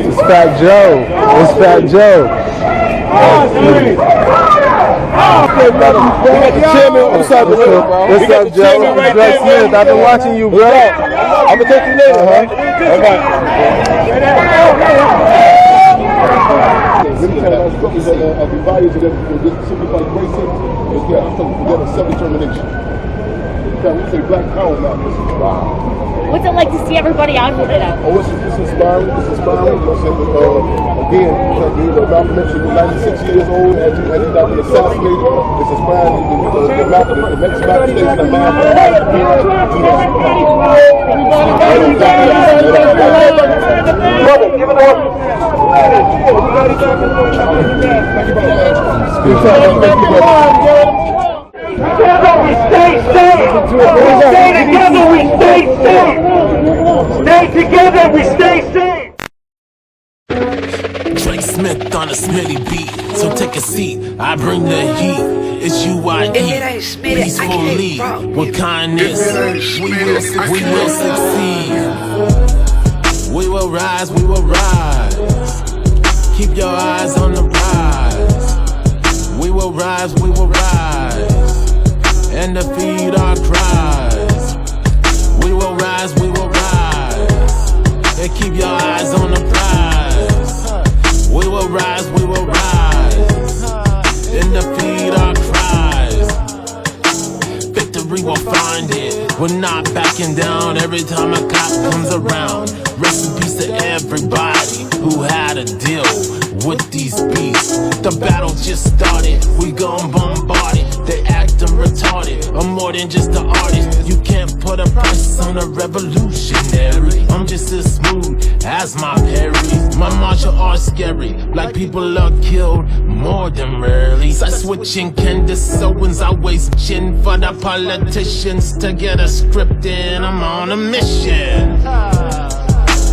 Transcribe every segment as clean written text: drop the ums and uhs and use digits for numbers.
It's Fat Joe. It's Fat Joe. What's up, Joe? Greg Smith. I've been watching you, bro. I'm gonna take you later, huh? Let me tell you about struggles of the values of this simplified racing is coming together self-determination. We say black power now. Wow. What's it like to see everybody out here today? Oh, it's inspiring. It's inspiring. You know, again, Malcolm X was 96 years old as he got assassinated. It's inspiring. The next Malcolm station of Malcolm. Give it up. Together we stay safe. Stay together we stay safe. Stay together we stay safe. Drake Smith on a Smitty beat, so take a seat. I bring the heat. It's UIE. Peacefully, with kindness, we will succeed. We will rise, we will rise. Keep your eyes on the prize. We will rise, we will rise, and defeat our cries. We will rise, we will rise, and keep your eyes on the prize. We will rise, we will rise, and defeat our cries. Victory will find it. We're not backing down every time a cop comes around. Rest in peace to everybody who had to deal with these beasts. The battle just started, we gon' bombard it. They actin' retarded, I'm more than just an artist. You can't put a price on a revolutionary. I'm just as smooth as my parries. My martial arts scary, like people are killed more than rarely. Side switching Candace Owens, I waste chin for the politicians to get a script in. I'm on a mission.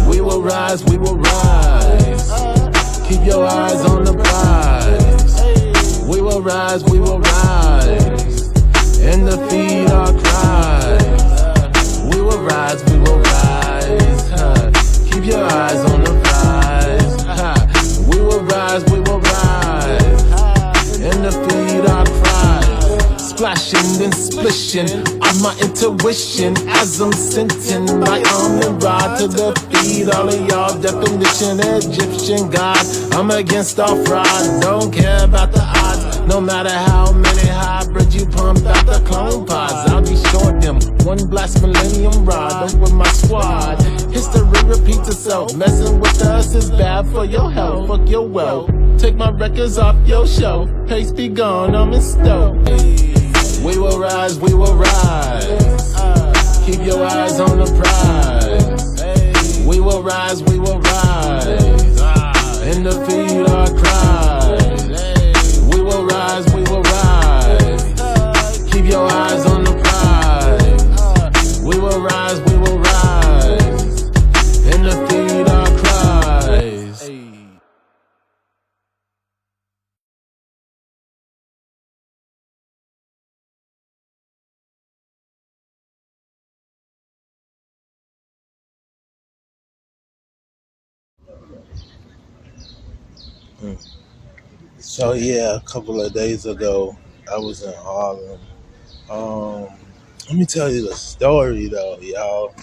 We will rise, we will rise. Keep your eyes on the prize. We will rise, we will rise, and defeat our cries. We will rise, we will rise. Keep your eyes on the prize. We will rise, we will rise, and defeat our cries. Splashing and splishing on my intuition as I'm sending my arm and rod to defeat all of y'all definition Egyptian God. I'm against all fraud, don't care about the odds. No matter how many hybrids you pump out the clone pods, I'll destroy them. One blast millennium rod, I'm with my squad. History repeats itself. Messing with us is bad for your health. Fuck your wealth. Take my records off your shelf. Pace be gone, I'm in stoke. We will rise, we will rise. Keep your eyes on the prize. We will rise, we will rise, and defeat our cries. We will rise, we will rise. Keep your eyes on the prize. We will rise, we will rise, and defeat our cries. So yeah, a couple of days ago, I was in Harlem. Let me tell you the story though, y'all.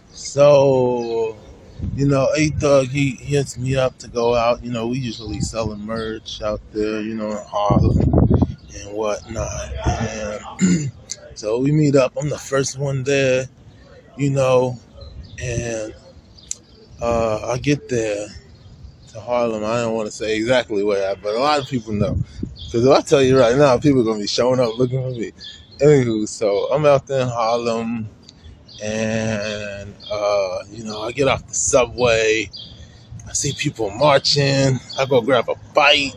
So, A-Thug, he hits me up to go out. We usually selling merch out there, in Harlem and whatnot. And so we meet up. I'm the first one there, and I get there to Harlem. I don't want to say exactly where at, but a lot of people know. Because if I tell you right now, people are going to be showing up looking for me. Anywho, so I'm out there in Harlem, and, I get off the subway. I see people marching. I go grab a bite.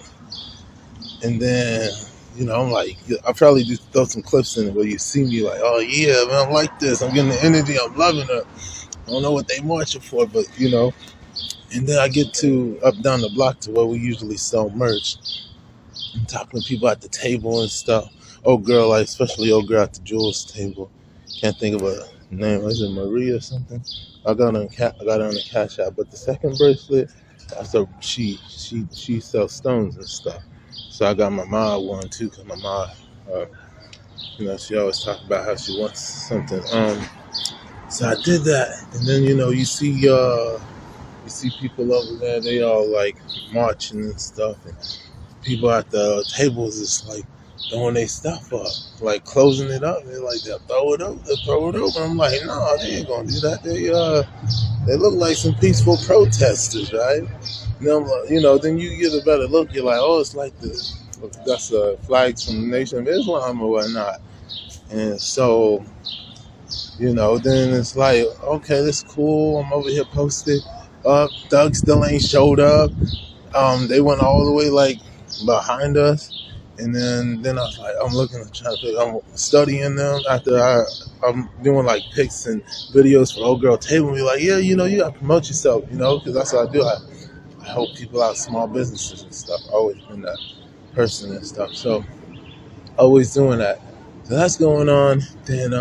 And then, I'm like, I probably just throw some clips in it where you see me like, oh, yeah, man, I like this. I'm getting the energy. I'm loving it. I don't know what they marching for, but, And then I get up down the block to where we usually sell merch. I'm talking to people at the table and stuff. Especially old girl at the Jules table. Can't think of her name was it Marie or something. I got on the cash app, but the second bracelet, she sells stones and stuff. So I got my mom one too, cause my mom, she always talk about how she wants something. So I did that, and then you see people over there, they all like marching and stuff, and people at the tables is like throwing their stuff up, like closing it up. They're like, they'll throw it up, they'll throw it over. I'm like, no, they ain't gonna do that. They look like some peaceful protesters, right? And I'm like, then you get a better look. You're like, oh, it's like that's flags from the Nation of Islam or whatnot. And so, then it's like, okay, that's cool. I'm over here posted up. Doug still ain't showed up. They went all the way like behind us. And then I was like, I'm studying them after I'm doing like pics and videos for Old Girl Table. And be like, yeah, you gotta promote yourself, because that's what I do. I help people out, small businesses and stuff. I've always been that person and stuff. So always doing that. So that's going on. Then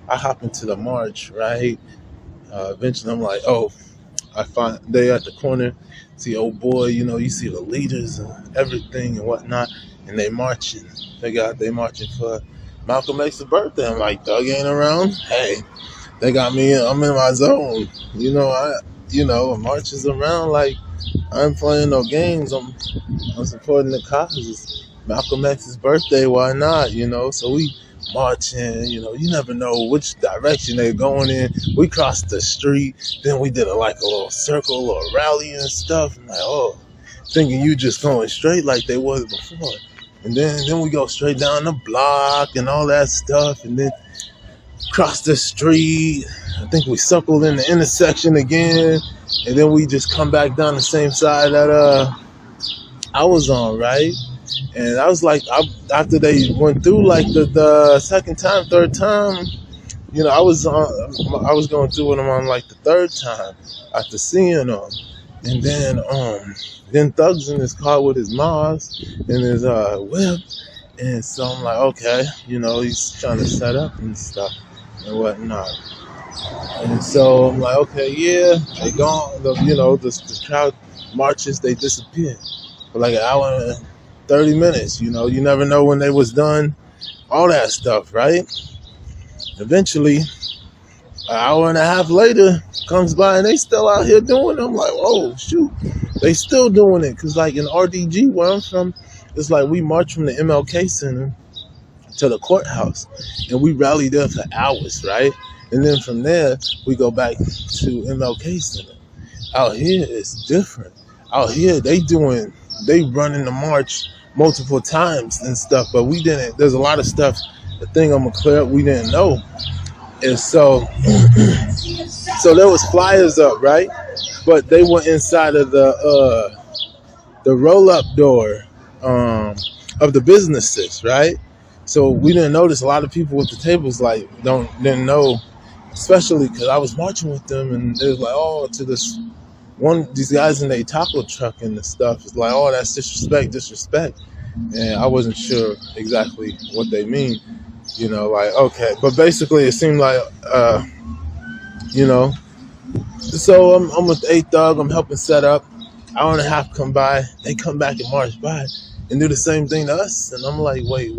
I hop into the march, right? Eventually I'm like, oh, I find they at the corner, see old boy, you see the leaders and everything and whatnot, and they marching. They marching for Malcolm X's birthday. I'm like, Doug ain't around. Hey, they got me. I'm in my zone. Marches around like I ain't playing no games. I'm supporting the cause. It's Malcolm X's birthday. Why not? So we marching. You never know which direction they're going in. We crossed the street. Then we did a little circle or rally and stuff. I'm like, oh, thinking you just going straight like they was before. And then we go straight down the block and all that stuff. And then cross the street. I think we circled in the intersection again. And then we just come back down the same side that I was on, right? And I was like, after they went through like the second time, third time, I was going through with them on like the third time after seeing them. And then Thug's in his car with his Mars and his whip. And so I'm like, okay, he's trying to set up and stuff and whatnot. And so I'm like, okay, yeah, they gone. The crowd marches, they disappear for like an hour and 30 minutes. You never know when they was done. All that stuff, right? Eventually, an hour and a half later comes by and they still out here doing it. I'm like, oh, shoot. They still doing it. Because like in RDG, where I'm from, it's like we march from the MLK Center to the courthouse. And we rally there for hours, right? And then from there, we go back to MLK Center. Out here, it's different. Out here, they running the march multiple times and stuff, but we didn't. There's a lot of stuff, the thing I'm gonna clear up, we didn't know. And so there was flyers up, right? But they were inside of the roll-up door of the businesses, right? So we didn't notice. A lot of people with the tables didn't know, especially because I was marching with them, and they was like, oh, to these guys in their taco truck and the stuff. It's like, oh, that's disrespect. And I wasn't sure exactly what they mean, okay. But basically, it seemed like, so I'm with A-Thug, I'm helping set up. Hour and a half come by, they come back and march by and do the same thing to us. And I'm like, wait,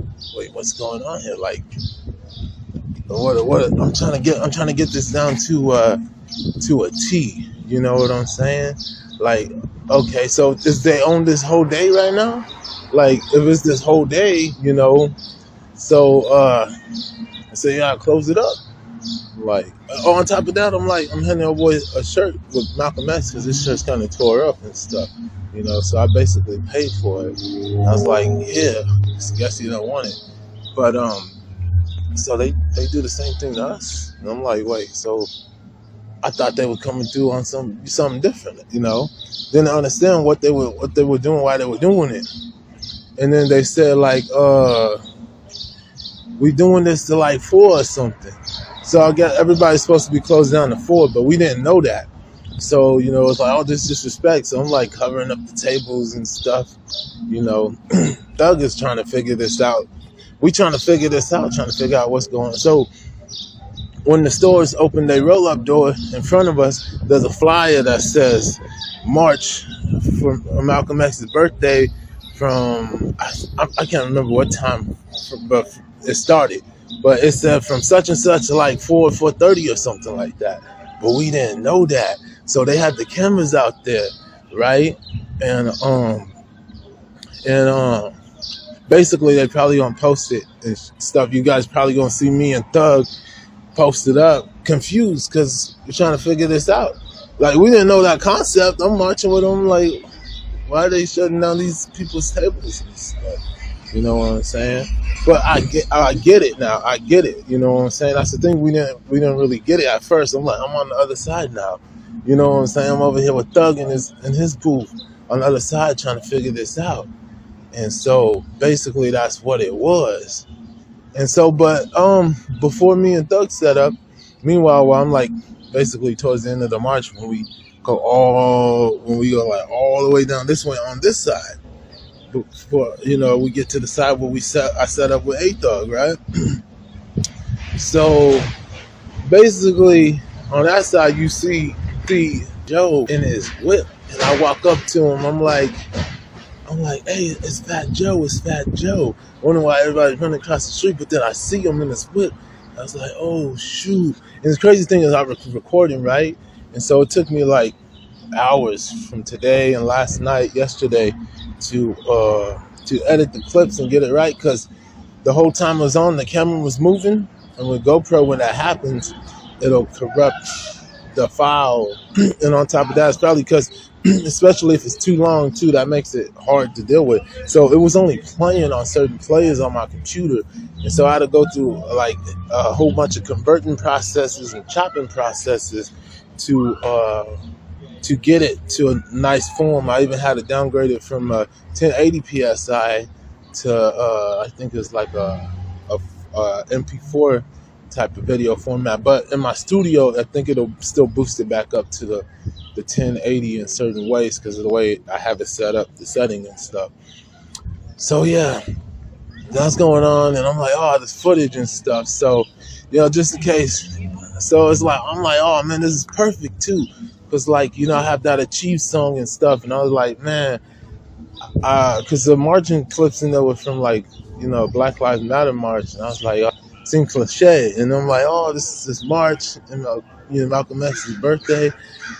what's going on here? Like, what? I'm trying to get this down to a T. You know what I'm saying? Like, okay, so is they own this whole day right now? Like, if it's this whole day, so I say, yeah, close it up. Like, on top of that, I'm handing a boy a shirt with Malcolm X because his shirt's kind of tore up and stuff, so I basically paid for it. I was like, yeah, I guess you don't want it. But, so they do the same thing to us. And I'm like, wait, so I thought they were coming through on something different, Didn't understand what they were doing, why they were doing it. And then they said like, we doing this to like 4 or something. So I guess everybody's supposed to be closed down to 4, but we didn't know that. So, it's like, oh, this disrespect. So I'm like covering up the tables and stuff, Doug is trying to figure this out. We trying to figure this out, trying to figure out what's going on. So when the stores open their roll-up door in front of us, there's a flyer that says March for Malcolm X's birthday from, I can't remember what time, but it started. But it said from such and such to like 4:30 or something like that. But we didn't know that. So they had the cameras out there, right? And basically they probably gonna post it and stuff. You guys probably gonna see me and Thug posted up, confused because we're trying to figure this out. Like, we didn't know that concept. I'm marching with them, like, why are they shutting down these people's tables and stuff? You know what I'm saying? But I get it now. I get it. You know what I'm saying? That's the thing. We didn't really get it at first. I'm like, I'm on the other side now. You know what I'm saying? I'm over here with Thug in his booth on the other side trying to figure this out. And so basically that's what it was. And so, but before me and Thug set up, meanwhile, while I'm like basically towards the end of the march, when we go all the way down this way on this side, before we get to the side where I set up with A Thug, right? So basically on that side you see Joe in his whip, and I walk up to him. I'm like, hey, it's Fat Joe. Wondering why everybody's running across the street, but then I see him in his whip. I was like, oh, shoot. And the crazy thing is I was recording, right? And so it took me like hours from today and yesterday, to edit the clips and get it right, because the whole time it was on, the camera was moving. And with GoPro, when that happens, it'll corrupt the file. And on top of that, it's probably because, especially if it's too long too, that makes it hard to deal with. So it was only playing on certain players on my computer, and so I had to go through like a whole bunch of converting processes and chopping processes to get it to a nice form. I even had to downgrade it from 1080 psi to I think it's like a MP4 type of video format. But in my studio, I think it'll still boost it back up to the 1080 in certain ways because of the way I have it set up, the setting and stuff. So yeah, that's going on, and I'm like, oh, this footage and stuff. So, just in case. So it's like, I'm like, oh man, this is perfect too, because like, I have that Achieve song and stuff, and I was like, man, because the marching clips in there were from like, Black Lives Matter march, and I was like, it seemed cliche, and I'm like, oh, this is march, Malcolm X's birthday.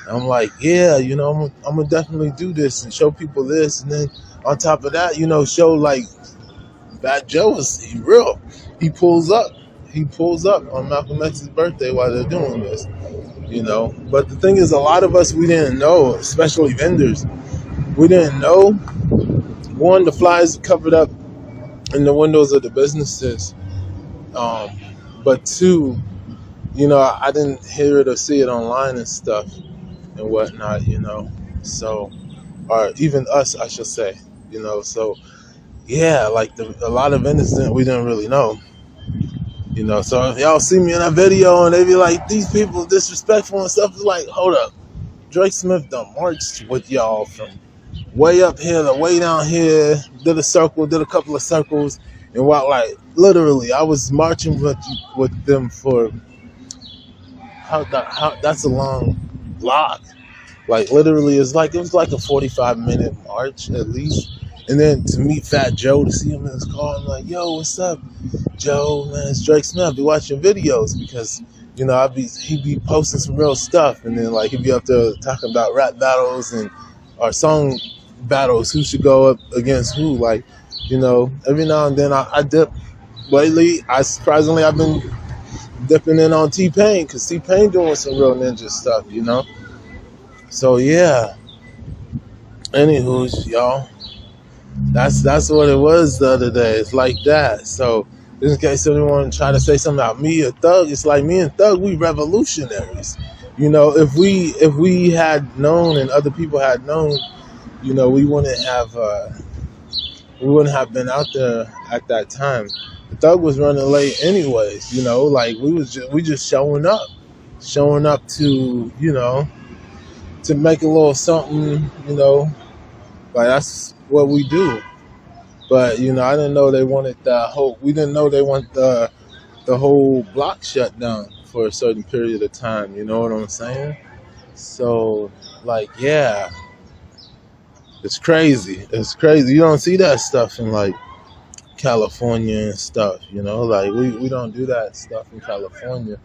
And I'm like, yeah, I'm gonna definitely do this and show people this, and then on top of that, show like Fat Joe is real. He pulls up on Malcolm X's birthday while they're doing this, But the thing is, a lot of us, we didn't know, especially vendors, we didn't know. One, the flyers covered up in the windows of the businesses, but two, I didn't hear it or see it online and stuff and whatnot, so, or even us, I should say, so yeah, like a lot of innocent, we didn't really know, so if y'all see me in that video and they be like, these people disrespectful and stuff, it's like, hold up, Drake Smith done marched with y'all from way up here to way down here, did a couple of circles, and while like literally I was marching with them for that's a long block. Like literally, it was like a 45-minute march at least. And then to meet Fat Joe, to see him in his car, I'm like, yo, what's up, Joe? Man, it's Drake Smith. I be watching videos because he'd be posting some real stuff, and then like he'd be up there talking about rap battles or song battles, who should go up against who. Like, every now and then I dip. Lately, surprisingly I've been dipping in on T-Pain, because T-Pain doing some real ninja stuff, So yeah. Anywho, y'all, that's what it was the other day. It's like that. So just in case anyone try to say something about me or Thug, it's like me and Thug, we revolutionaries. If we had known and other people had known, we wouldn't have been out there at that time. Thug was running late anyways, like we just showing up to, to make a little something, like that's what we do. But, I didn't know they wanted we didn't know they want the whole block shut down for a certain period of time. You know what I'm saying? So, like, yeah, it's crazy. It's crazy. You don't see that stuff in like California and stuff. You know, like we don't do that stuff in California.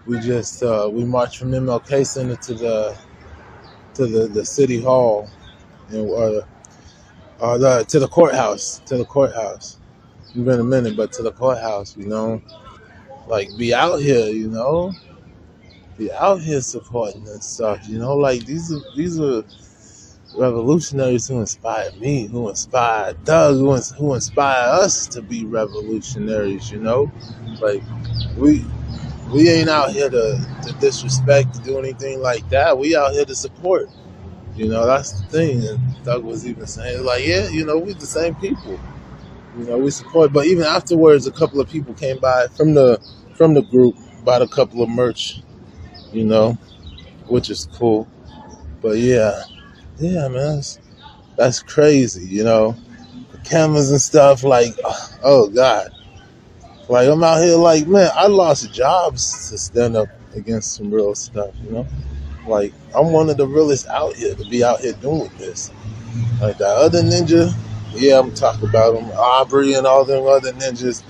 We just we march from MLK Center to the city hall and to the courthouse. To the courthouse. It's been a minute, but to the courthouse. You know, like be out here. You know, be out here supporting and stuff. You know, like these are revolutionaries who inspired me, who inspired Doug, who inspired us to be revolutionaries. You know, like we ain't out here to disrespect, to do anything like that. We out here to support. You know, that's the thing. And Doug was even saying, like, yeah, you know, we the same people. You know, we support. But even afterwards, a couple of people came by from the group, bought a couple of merch. You know, which is cool. But yeah, man, that's crazy. You know, the cameras and stuff. Like, oh God. Like, I'm out here like, man, I lost jobs to stand up against some real stuff, you know? Like, I'm one of the realest out here to be out here doing this. Like, that other ninja, yeah, I'm talking about them, Aubrey and all them other ninjas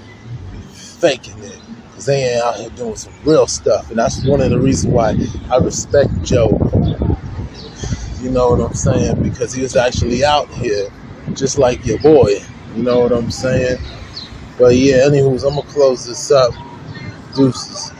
faking it. Because they ain't out here doing some real stuff. And that's one of the reasons why I respect Joe. You know what I'm saying? Because he was actually out here, just like your boy. You know what I'm saying? But yeah, anywho, I'm going to close this up. Deuces.